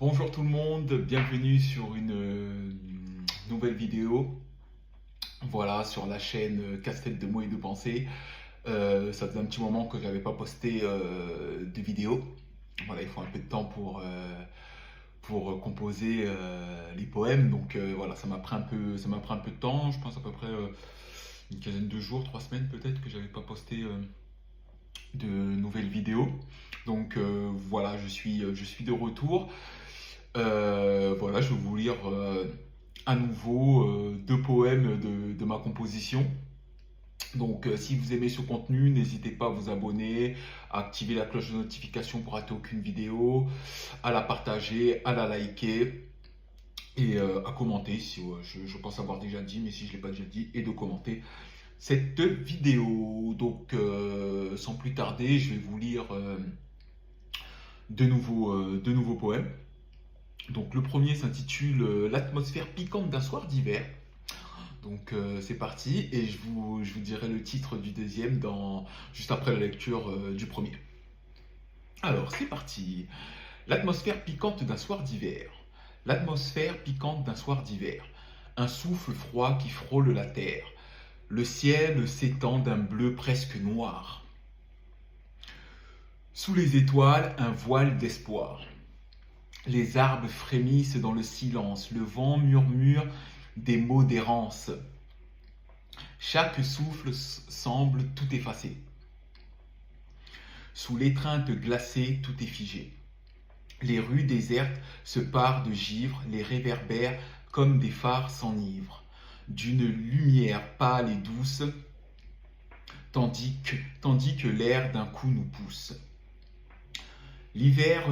Bonjour tout le monde, bienvenue sur une nouvelle vidéo. Voilà, sur la chaîne Casse-tête de mots et de pensées. Ça faisait un petit moment que je n'avais pas posté de vidéo. Voilà, il faut un peu de temps pour composer les poèmes. Donc voilà, ça m'a pris un peu de temps. Je pense à peu près une quinzaine de jours, 3 semaines peut-être que j'avais pas posté de nouvelles vidéos. Donc voilà, je suis de retour. Voilà, je vais vous lire à nouveau deux poèmes de ma composition. Donc, si vous aimez ce contenu, n'hésitez pas à vous abonner, à activer la cloche de notification pour rater aucune vidéo, à la partager, à la liker et à commenter si je pense avoir déjà dit, mais si je ne l'ai pas déjà dit, et de commenter cette vidéo. Donc, sans plus tarder, je vais vous lire de nouveaux poèmes. Donc le premier s'intitule L'atmosphère piquante d'un soir d'hiver. Donc c'est parti et je vous dirai le titre du deuxième juste après la lecture du premier. Alors c'est parti. L'atmosphère piquante d'un soir d'hiver. L'atmosphère piquante d'un soir d'hiver. Un souffle froid qui frôle la terre. Le ciel s'étend d'un bleu presque noir. Sous les étoiles, un voile d'espoir. Les arbres frémissent dans le silence, le vent murmure des mots d'errance. Chaque souffle semble tout effacer. Sous l'étreinte glacée, tout est figé. Les rues désertes se parent de givre, les réverbères comme des phares s'enivrent d'une lumière pâle et douce, tandis que l'air d'un coup nous pousse. L'hiver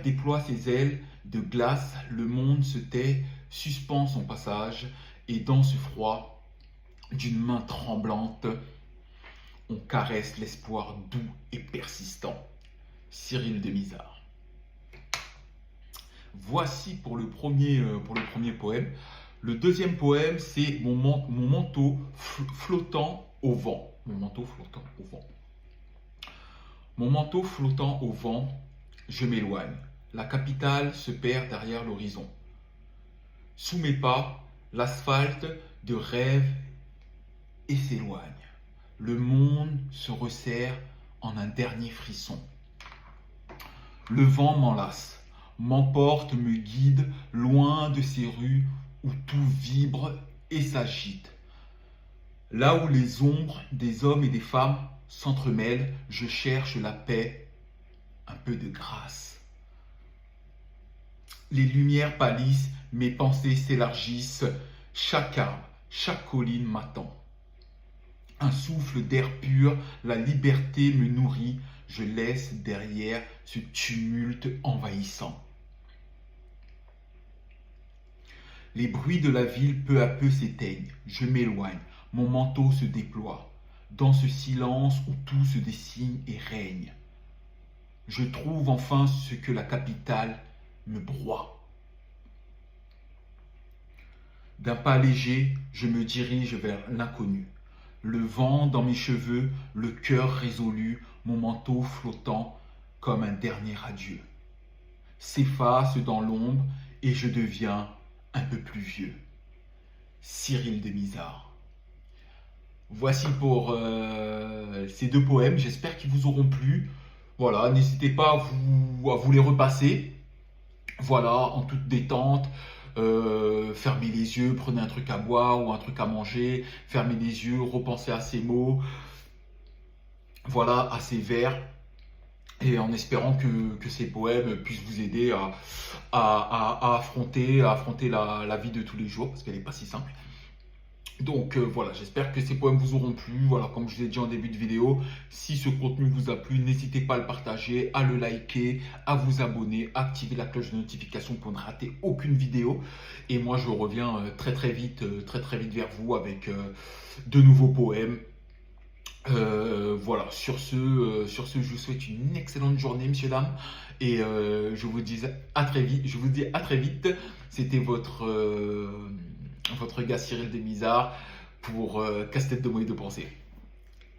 déploie ses ailes de glace, le monde se tait, suspend son passage, et dans ce froid, d'une main tremblante, on caresse l'espoir doux et persistant. Cyril de Mizar. Voici pour le premier poème. Le deuxième poème, c'est mon manteau flottant au vent. Mon manteau flottant au vent. Mon manteau flottant au vent, je m'éloigne. La capitale se perd derrière l'horizon. Sous mes pas, l'asphalte de rêve et s'éloigne. Le monde se resserre en un dernier frisson. Le vent m'enlace, m'emporte, me guide, loin de ces rues où tout vibre et s'agite. Là où les ombres des hommes et des femmes s'entremêlent, je cherche la paix, un peu de grâce. Les lumières pâlissent, mes pensées s'élargissent, chaque arbre, chaque colline m'attend. Un souffle d'air pur, la liberté me nourrit, je laisse derrière ce tumulte envahissant. Les bruits de la ville peu à peu s'éteignent, je m'éloigne, mon manteau se déploie. Dans ce silence où tout se dessine et règne, je trouve enfin ce que la capitale me broie. D'un pas léger, je me dirige vers l'inconnu. Le vent dans mes cheveux, le cœur résolu, mon manteau flottant comme un dernier adieu. S'efface dans l'ombre et je deviens un peu plus vieux. Cyril de Mizar. Voici pour ces deux poèmes, j'espère qu'ils vous auront plu. Voilà, n'hésitez pas à vous les repasser. Voilà, en toute détente. Fermez les yeux, prenez un truc à boire ou un truc à manger. Fermez les yeux, repensez à ces mots. Voilà, à ces vers. Et en espérant que ces poèmes puissent vous aider à affronter la vie de tous les jours, parce qu'elle n'est pas si simple. Donc voilà, j'espère que ces poèmes vous auront plu. Voilà, comme je vous ai dit en début de vidéo, si ce contenu vous a plu, n'hésitez pas à le partager, à le liker, à vous abonner, à activer la cloche de notification pour ne rater aucune vidéo. Et moi, je reviens très vite vers vous avec de nouveaux poèmes. Voilà, sur ce, je vous souhaite une excellente journée, messieurs, dames. Et je vous dis à très vite. C'était votre gars Cyril de Mizar pour Casse-tête de mots et de pensée.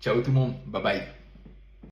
Ciao tout le monde, bye bye.